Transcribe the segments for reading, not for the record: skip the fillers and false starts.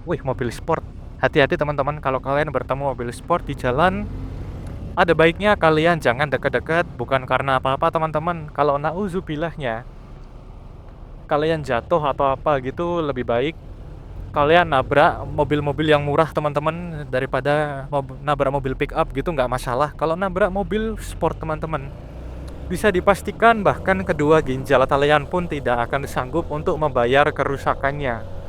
Wih, mobil sport. Hati-hati teman-teman, kalau kalian bertemu mobil sport di jalan, ada baiknya kalian jangan dekat-dekat, bukan karena apa-apa teman-teman. Kalau nauzubillahnya kalian jatuh atau apa gitu, lebih baik kalian nabrak mobil-mobil yang murah teman-teman, daripada nabrak mobil pick up gitu nggak masalah. Kalau nabrak mobil sport teman-teman, bisa dipastikan bahkan kedua ginjal kalian pun tidak akan sanggup untuk membayar kerusakannya.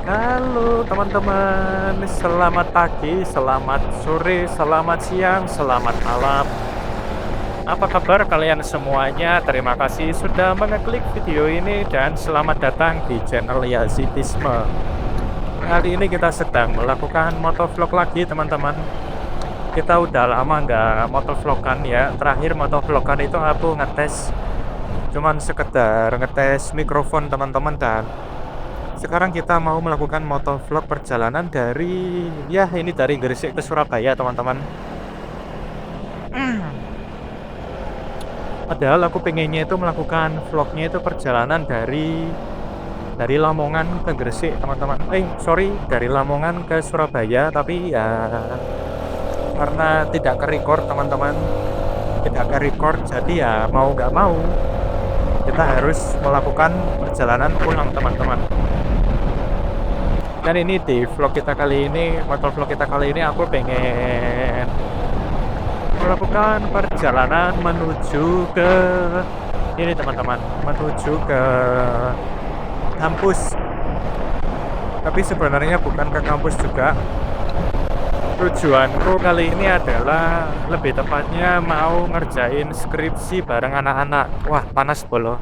Halo teman-teman, selamat pagi, selamat sore, selamat siang, selamat malam. Apa kabar kalian semuanya? Terima kasih sudah mengeklik video ini dan selamat datang di channel Yazitisme. Hari ini kita sedang melakukan motovlog lagi teman-teman. Kita udah lama nggak motovlogan ya. Terakhir motovlogan itu aku ngetes, cuman sekedar ngetes mikrofon teman-teman. Dan sekarang kita mau melakukan motovlog perjalanan dari dari Gresik ke Surabaya teman-teman. Padahal aku pengennya itu melakukan vlognya itu perjalanan dari Lamongan ke Gresik teman-teman. Dari Lamongan ke Surabaya, tapi ya karena tidak ke record teman-teman, tidak ke record, jadi ya mau nggak mau kita harus melakukan perjalanan pulang teman-teman. Dan ini di vlog kita kali ini, motovlog kita kali ini, aku pengen melakukan perjalanan menuju ke ini teman-teman, menuju ke kampus. Tapi sebenarnya bukan ke kampus juga. Tujuanku kali ini adalah lebih tepatnya mau ngerjain skripsi bareng anak-anak. Wah, panas bolo.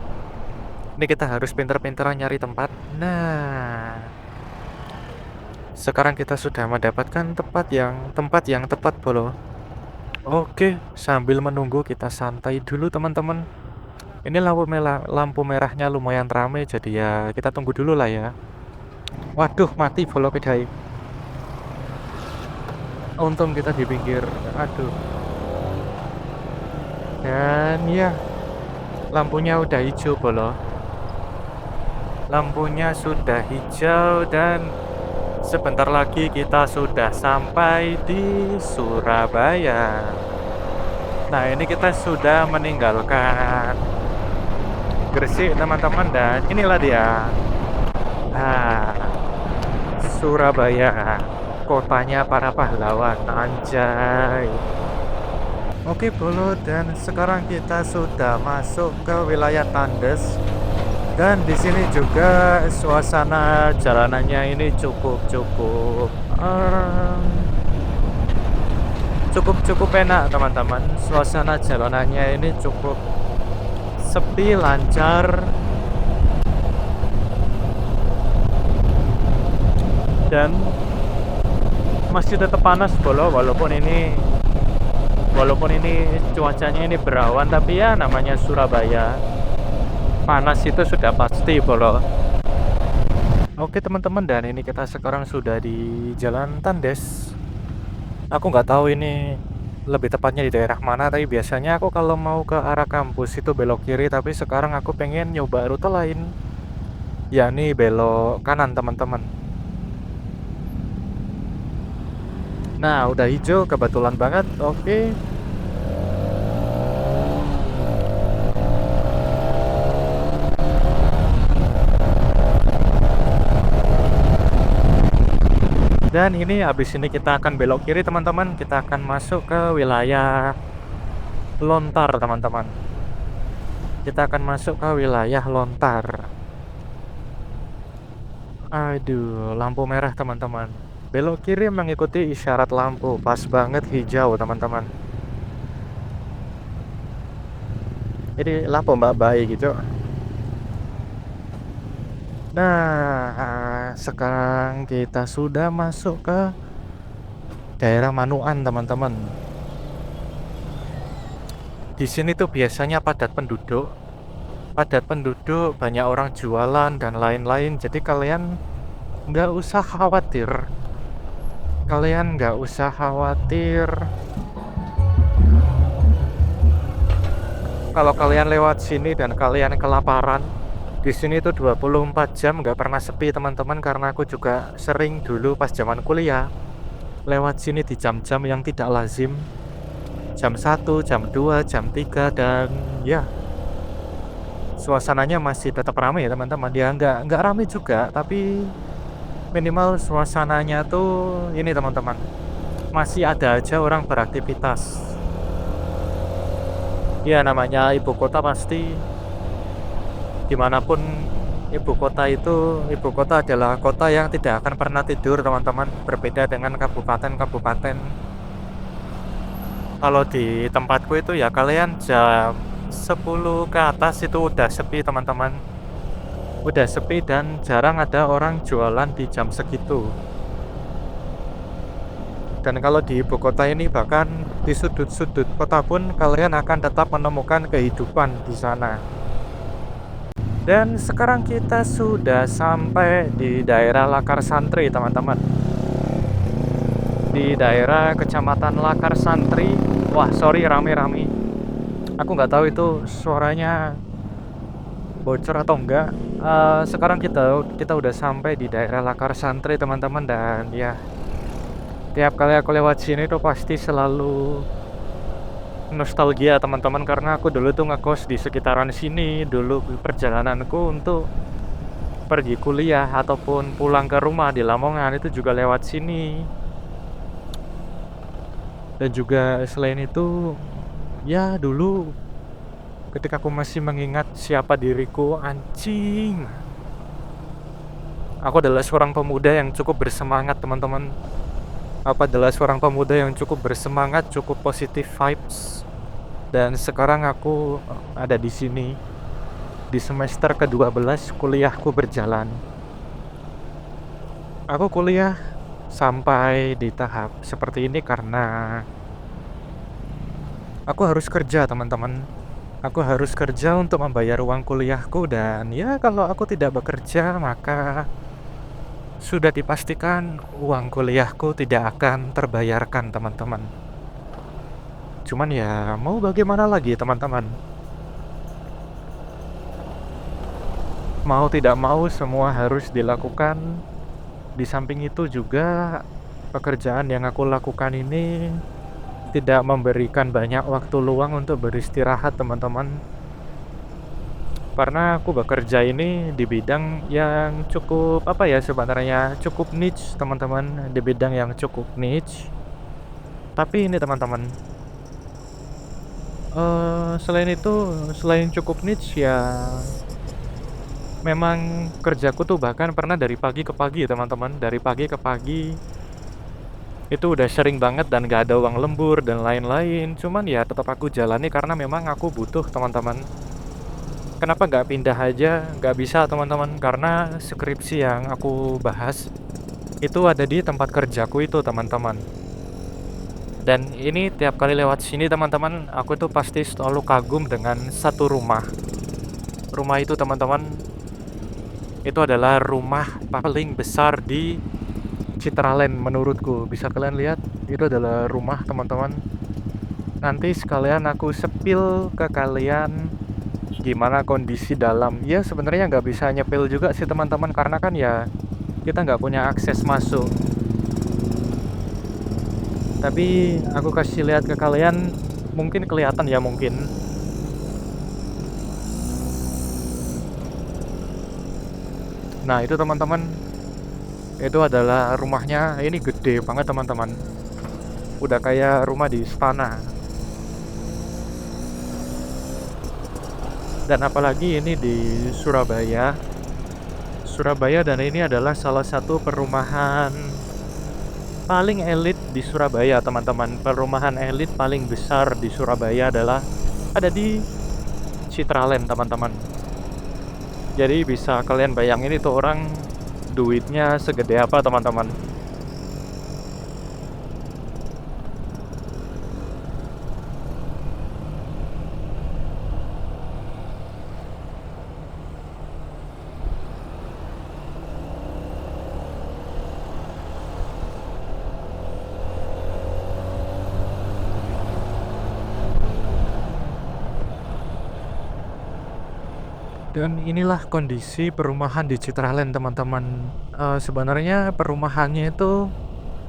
Ini kita harus pinter-pinteran nyari tempat. Nah, sekarang kita sudah mendapatkan tempat yang tepat bolo. Oke, sambil menunggu kita santai dulu teman-teman. Ini lampu merahnya lumayan ramai, jadi ya kita tunggu dulu lah ya. Waduh, mati bolo pedai. Untung kita di pinggir. Aduh. Dan ya, lampunya udah hijau bolo. Lampunya sudah hijau dan sebentar lagi kita sudah sampai di Surabaya. Nah, ini kita sudah meninggalkan Gresik teman-teman, dan inilah dia. Nah, Surabaya, kotanya para pahlawan, anjay. Oke bolo, dan sekarang kita sudah masuk ke wilayah Tandes. Dan di sini juga suasana jalanannya ini cukup enak teman-teman. Suasana jalanannya ini cukup sepi, lancar, dan masih tetap panas bolo, walaupun ini cuacanya ini berawan, tapi ya namanya Surabaya, panas itu sudah pasti bolo. Oke teman-teman, dan ini kita sekarang sudah di Jalan Tandes. Aku nggak tahu ini lebih tepatnya di daerah mana, tapi biasanya aku kalau mau ke arah kampus itu belok kiri, tapi sekarang aku pengen nyoba rute lain, yakni belok kanan teman-teman. Nah, udah hijau kebetulan banget. Oke. Dan ini habis ini kita akan belok kiri teman-teman. Kita akan masuk ke wilayah Lontar teman-teman. Kita akan masuk ke wilayah Lontar. Aduh, lampu merah teman-teman. Belok kiri mengikuti isyarat lampu. Pas banget hijau teman-teman. Jadi lampu mbak baik gitu. Nah, sekarang kita sudah masuk ke daerah Manuan teman-teman. Di sini tuh biasanya padat penduduk, banyak orang jualan dan lain-lain. Jadi kalian nggak usah khawatir. Kalau kalian lewat sini dan kalian kelaparan, Di sini tuh 24 jam nggak pernah sepi teman-teman, karena aku juga sering dulu pas zaman kuliah lewat sini di jam-jam yang tidak lazim, jam 1, jam 2, jam 3, dan ya suasananya masih tetap ramai ya teman-teman. Ya nggak ramai juga, tapi minimal suasananya tuh ini teman-teman, masih ada aja orang beraktivitas. Ya namanya ibu kota, pasti dimanapun ibu kota adalah kota yang tidak akan pernah tidur teman-teman, berbeda dengan kabupaten-kabupaten. Kalau di tempatku itu ya kalian jam 10 ke atas itu udah sepi teman-teman, udah sepi dan jarang ada orang jualan di jam segitu. Dan kalau di ibu kota ini, bahkan di sudut-sudut kota pun kalian akan tetap menemukan kehidupan di sana. Dan sekarang kita sudah sampai di daerah Lakar Santri teman-teman, di daerah Kecamatan Lakar Santri. Wah sorry, rame-rame, aku nggak tahu itu suaranya bocor atau enggak. Sekarang kita udah sampai di daerah Lakar Santri teman-teman, dan ya tiap kali aku lewat sini tuh pasti selalu nostalgia teman-teman, karena aku dulu tuh ngekos di sekitaran sini. Dulu perjalananku untuk pergi kuliah ataupun pulang ke rumah di Lamongan itu juga lewat sini. Dan juga selain itu, ya dulu ketika aku masih mengingat siapa diriku, anjing, aku adalah seorang pemuda yang cukup bersemangat teman-teman. Aku adalah seorang pemuda yang cukup bersemangat, cukup positif vibes. Dan sekarang aku ada di sini di semester ke-12 kuliahku berjalan. Aku kuliah sampai di tahap seperti ini karena aku harus kerja teman-teman. Aku harus kerja untuk membayar uang kuliahku, dan ya kalau aku tidak bekerja maka sudah dipastikan uang kuliahku tidak akan terbayarkan teman-teman. Cuman ya mau bagaimana lagi teman-teman, mau tidak mau semua harus dilakukan. Di samping itu juga pekerjaan yang aku lakukan ini tidak memberikan banyak waktu luang untuk beristirahat teman-teman, karena aku bekerja ini di bidang yang cukup apa ya, sebenarnya cukup niche teman-teman, di bidang yang cukup niche. Tapi ini teman-teman, selain itu, selain cukup niche ya, memang kerjaku tuh bahkan pernah dari pagi ke pagi teman-teman, dari pagi ke pagi itu udah sering banget dan gak ada uang lembur dan lain-lain. Cuman ya tetap aku jalani karena memang aku butuh teman-teman. Kenapa gak pindah aja? Gak bisa teman-teman, karena skripsi yang aku bahas itu ada di tempat kerjaku itu teman-teman. Dan ini tiap kali lewat sini teman-teman, aku tuh pasti selalu kagum dengan satu rumah. Rumah itu teman-teman, itu adalah rumah paling besar di Citraland menurutku. Bisa kalian lihat, itu adalah rumah teman-teman. Nanti sekalian aku sepil ke kalian gimana kondisi dalam. Ya sebenarnya nggak bisa nyepil juga sih teman-teman, karena kan ya kita nggak punya akses masuk. Tapi aku kasih lihat ke kalian, mungkin kelihatan ya mungkin. Nah itu teman-teman, itu adalah rumahnya. Ini gede banget teman-teman, udah kayak rumah di istana. Dan apalagi ini di Surabaya, dan ini adalah salah satu perumahan paling elit di Surabaya teman-teman. Perumahan elit paling besar di Surabaya adalah ada di Citraland teman-teman. Jadi bisa kalian bayangin itu orang duitnya segede apa teman-teman. Dan inilah kondisi perumahan di Citraland, teman-teman. Sebenarnya perumahannya itu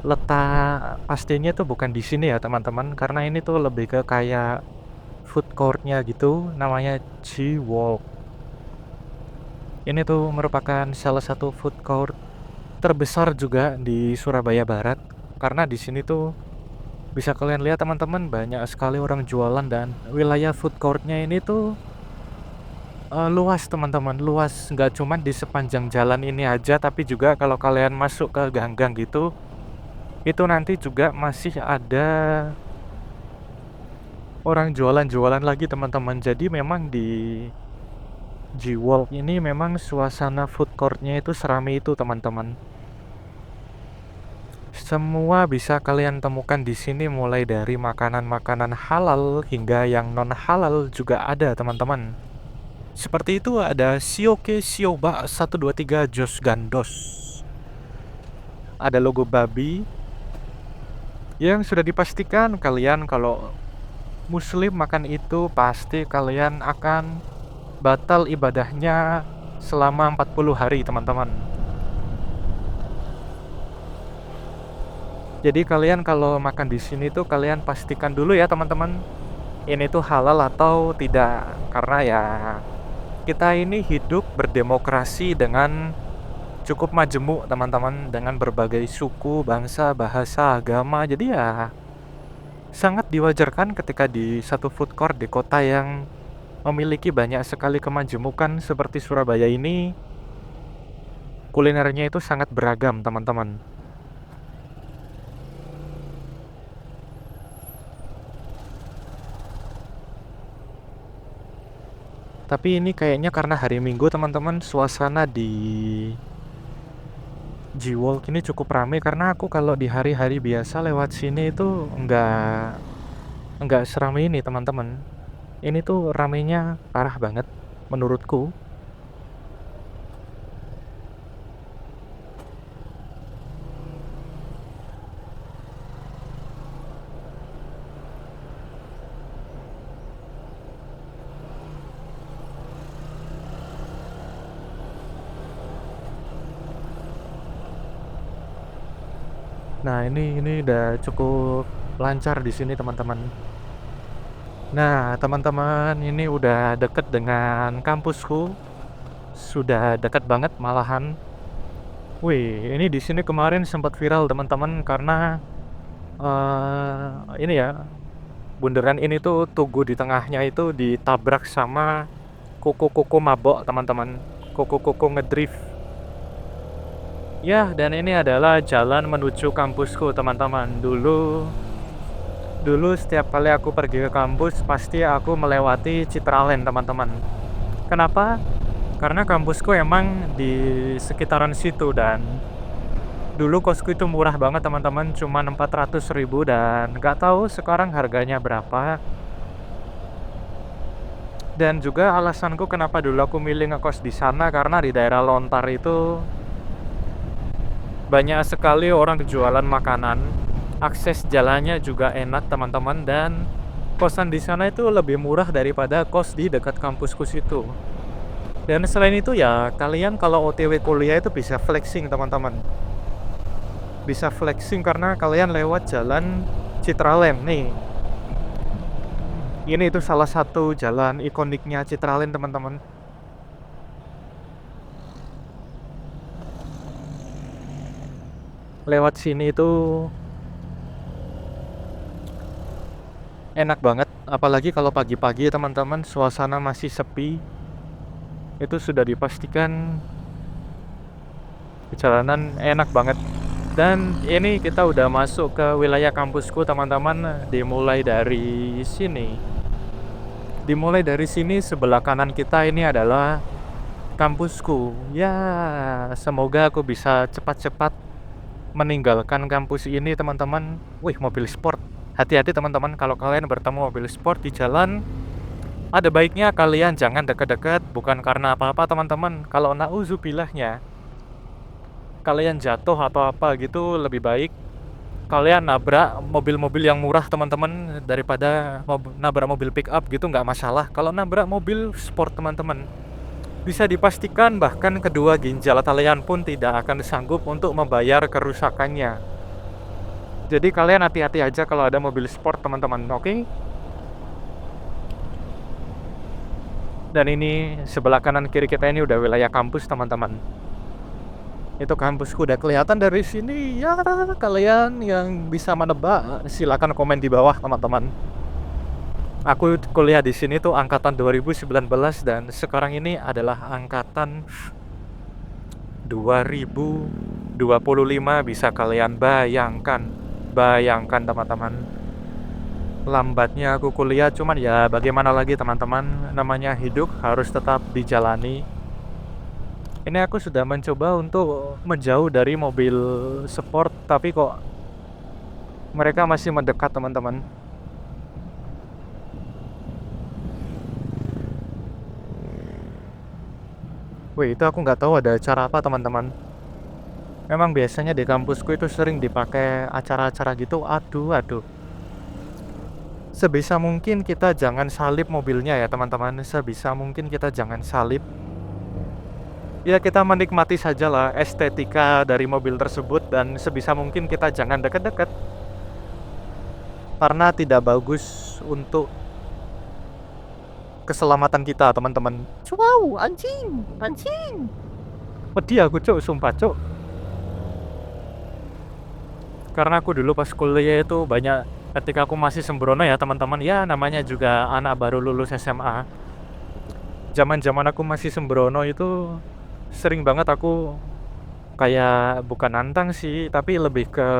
letak pastinya itu bukan di sini ya, teman-teman, karena ini tuh lebih ke kayak food court-nya gitu, namanya G-Walk. Ini tuh merupakan salah satu food court terbesar juga di Surabaya Barat, karena di sini tuh bisa kalian lihat, teman-teman, banyak sekali orang jualan dan wilayah food court-nya ini tuh luas, teman-teman, luas. Nggak cuman di sepanjang jalan ini aja, tapi juga kalau kalian masuk ke gang-gang gitu, itu nanti juga masih ada orang jualan-jualan lagi, teman-teman. Jadi memang di G-Walk ini memang suasana food court-nya itu serami itu, teman-teman. Semua bisa kalian temukan di sini, mulai dari makanan-makanan halal hingga yang non halal juga ada, teman-teman. Seperti itu ada Sioke Sioba 123 Jos Gandos. Ada logo babi yang sudah dipastikan kalian kalau muslim makan itu pasti kalian akan batal ibadahnya selama 40 hari, teman-teman. Jadi kalian kalau makan di sini tuh kalian pastikan dulu ya, teman-teman, ini tuh halal atau tidak. Karena ya kita ini hidup berdemokrasi dengan cukup majemuk, teman-teman, dengan berbagai suku, bangsa, bahasa, agama. Jadi ya sangat diwajarkan ketika di satu food court di kota yang memiliki banyak sekali kemajemukan seperti Surabaya ini, kulinernya itu sangat beragam, teman-teman. Tapi ini kayaknya karena hari Minggu, teman-teman, suasana di G-Walk ini cukup ramai, karena aku kalau di hari-hari biasa lewat sini itu enggak seramai ini, teman-teman. Ini tuh ramainya parah banget menurutku. Nah, ini udah cukup lancar di sini, teman-teman. Nah, teman-teman, ini udah deket dengan kampusku. Sudah dekat banget malahan. Wih, ini di sini kemarin sempat viral, teman-teman, karena ini ya, bundaran ini tuh tugu di tengahnya itu ditabrak sama kuku-kuku mabok, teman-teman. Kuku-kuku ngedrift. Ya, dan ini adalah jalan menuju kampusku, teman-teman. Dulu setiap kali aku pergi ke kampus pasti aku melewati Citraland, teman-teman. Kenapa? Karena kampusku emang di sekitaran situ, dan dulu kosku itu murah banget, teman-teman, cuma 400.000, dan nggak tahu sekarang harganya berapa. Dan juga alasanku kenapa dulu aku milih ngekos di sana, karena di daerah Lontar itu banyak sekali orang jualan makanan, akses jalannya juga enak, teman-teman, dan kosan di sana itu lebih murah daripada kos di dekat kampusku situ. Dan selain itu ya, kalian kalau OTW kuliah itu bisa flexing, teman-teman. Bisa flexing karena kalian lewat jalan Citraland nih. Ini itu salah satu jalan ikoniknya Citraland, teman-teman. Lewat sini itu enak banget, apalagi kalau pagi-pagi, teman-teman, suasana masih sepi. Itu sudah dipastikan perjalanan enak banget. Dan ini kita udah masuk ke wilayah kampusku, teman-teman. Dimulai dari sini sebelah kanan kita ini adalah kampusku. Ya, semoga aku bisa cepat-cepat meninggalkan kampus ini, teman-teman. Wih, mobil sport. Hati-hati, teman-teman, kalau kalian bertemu mobil sport di jalan, ada baiknya kalian jangan dekat-dekat, bukan karena apa-apa, teman-teman. Kalau nauzubillahnya kalian jatuh atau apa gitu, lebih baik kalian nabrak mobil-mobil yang murah, teman-teman, daripada nabrak mobil pick up gitu, nggak masalah. Kalau nabrak mobil sport, teman-teman, Bisa dipastikan bahkan kedua ginjal kalian pun tidak akan sanggup untuk membayar kerusakannya. Jadi kalian hati-hati aja kalau ada mobil sport teman-teman, oke? Dan ini sebelah kanan kiri kita ini udah wilayah kampus teman-teman. Itu kampusku udah kelihatan dari sini. Ya kalian yang bisa menebak silakan komen di bawah teman-teman. Aku kuliah di sini tuh angkatan 2019 dan sekarang ini adalah angkatan 2025. Bisa kalian bayangkan. Bayangkan teman-teman. Lambatnya aku kuliah, cuman ya bagaimana lagi teman-teman, namanya hidup harus tetap dijalani. Ini aku sudah mencoba untuk menjauh dari mobil sport, tapi kok mereka masih mendekat teman-teman. Wih, itu aku nggak tahu ada acara apa teman-teman. Memang biasanya di kampusku itu sering dipakai acara-acara gitu. Aduh. Sebisa mungkin kita jangan salib mobilnya ya teman-teman. Sebisa mungkin kita jangan salib. Ya kita menikmati sajalah estetika dari mobil tersebut dan sebisa mungkin kita jangan dekat-dekat. Karena tidak bagus untuk keselamatan kita teman-teman. Wow, anjing. Pedih aku cuk, sumpah cuk. Karena aku dulu pas kuliah itu banyak, ketika aku masih sembrono ya teman-teman, ya namanya juga anak baru lulus SMA. Zaman aku masih sembrono itu sering banget aku kayak bukan nantang sih, tapi lebih ke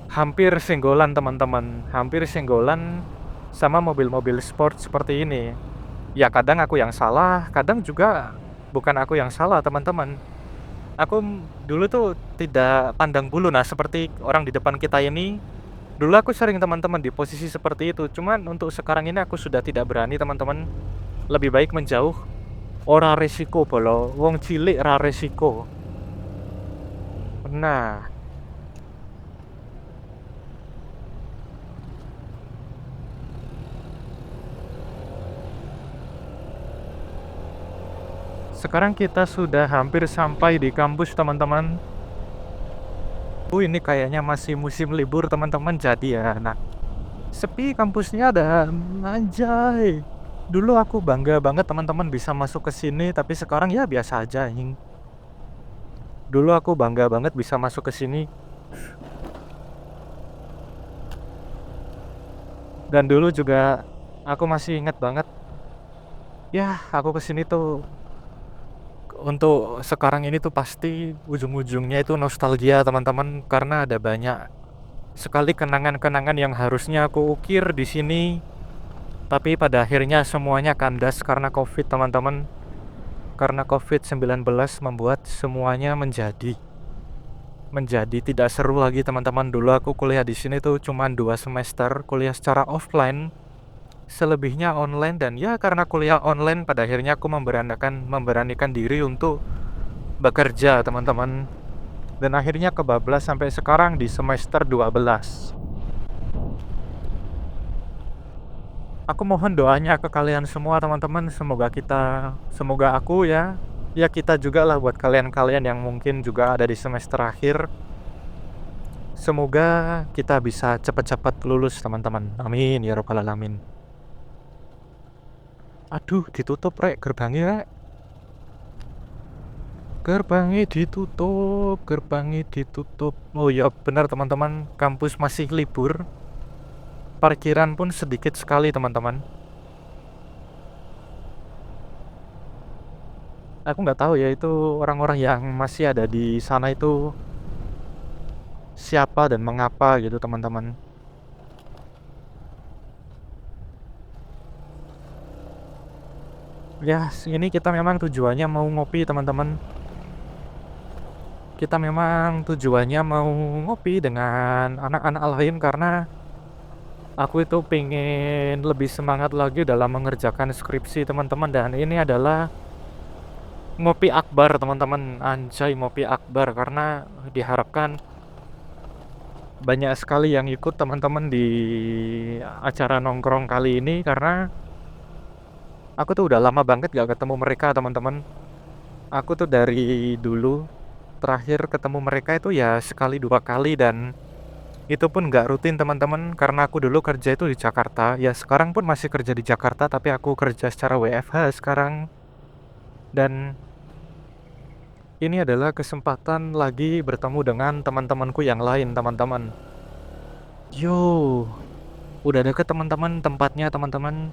hampir senggolan teman-teman, hampir senggolan sama mobil-mobil sport seperti ini. Ya kadang aku yang salah, kadang juga bukan aku yang salah teman-teman. Aku dulu tuh tidak pandang bulu, nah seperti orang di depan kita ini. Dulu aku sering teman-teman di posisi seperti itu, cuman untuk sekarang ini aku sudah tidak berani teman-teman. Lebih baik menjauh. Ora resiko bolo, wong cilik ra resiko. Nah, sekarang kita sudah hampir sampai di kampus teman-teman. Ini kayaknya masih musim libur teman-teman, jadi ya nah sepi kampusnya ada. Anjay. Dulu aku bangga banget teman-teman bisa masuk ke sini, tapi sekarang ya biasa aja anjing. Dulu aku bangga banget bisa masuk ke sini. Dan dulu juga aku masih inget banget. Ya, aku kesini tuh untuk sekarang ini tuh pasti ujung-ujungnya itu nostalgia teman-teman, karena ada banyak sekali kenangan-kenangan yang harusnya aku ukir di sini, tapi pada akhirnya semuanya kandas karena Covid teman-teman. Karena Covid-19 membuat semuanya menjadi tidak seru lagi teman-teman. Dulu aku kuliah di sini tuh cuma 2 semester kuliah secara offline, selebihnya online, dan ya karena kuliah online pada akhirnya aku memberanikan diri untuk bekerja teman-teman. Dan akhirnya kebablas sampai sekarang di semester 12. Aku mohon doanya ke kalian semua teman-teman, semoga aku ya kita juga lah buat kalian-kalian yang mungkin juga ada di semester akhir. Semoga kita bisa cepat-cepat lulus teman-teman. Amin ya rabbal alamin. Aduh, ditutup rek gerbangnya rek. Gerbangnya ditutup. Oh ya benar teman-teman, kampus masih libur. Parkiran pun sedikit sekali teman-teman. Aku nggak tahu ya itu orang-orang yang masih ada di sana itu siapa dan mengapa gitu teman-teman. Ya, ini kita memang tujuannya mau ngopi teman-teman. Kita memang tujuannya mau ngopi dengan anak-anak lain karena aku itu pengen lebih semangat lagi dalam mengerjakan skripsi teman-teman. Dan ini adalah ngopi akbar teman-teman. Anjay, ngopi akbar, karena diharapkan banyak sekali yang ikut teman-teman di acara nongkrong kali ini, karena Aku tuh udah lama banget gak ketemu mereka, teman-teman. Aku tuh dari dulu terakhir ketemu mereka itu ya sekali dua kali, dan itu pun nggak rutin, teman-teman, karena aku dulu kerja itu di Jakarta. Ya sekarang pun masih kerja di Jakarta, tapi aku kerja secara WFH sekarang. Dan ini adalah kesempatan lagi bertemu dengan teman-temanku yang lain, teman-teman. Yo, udah deket teman-teman tempatnya, teman-teman.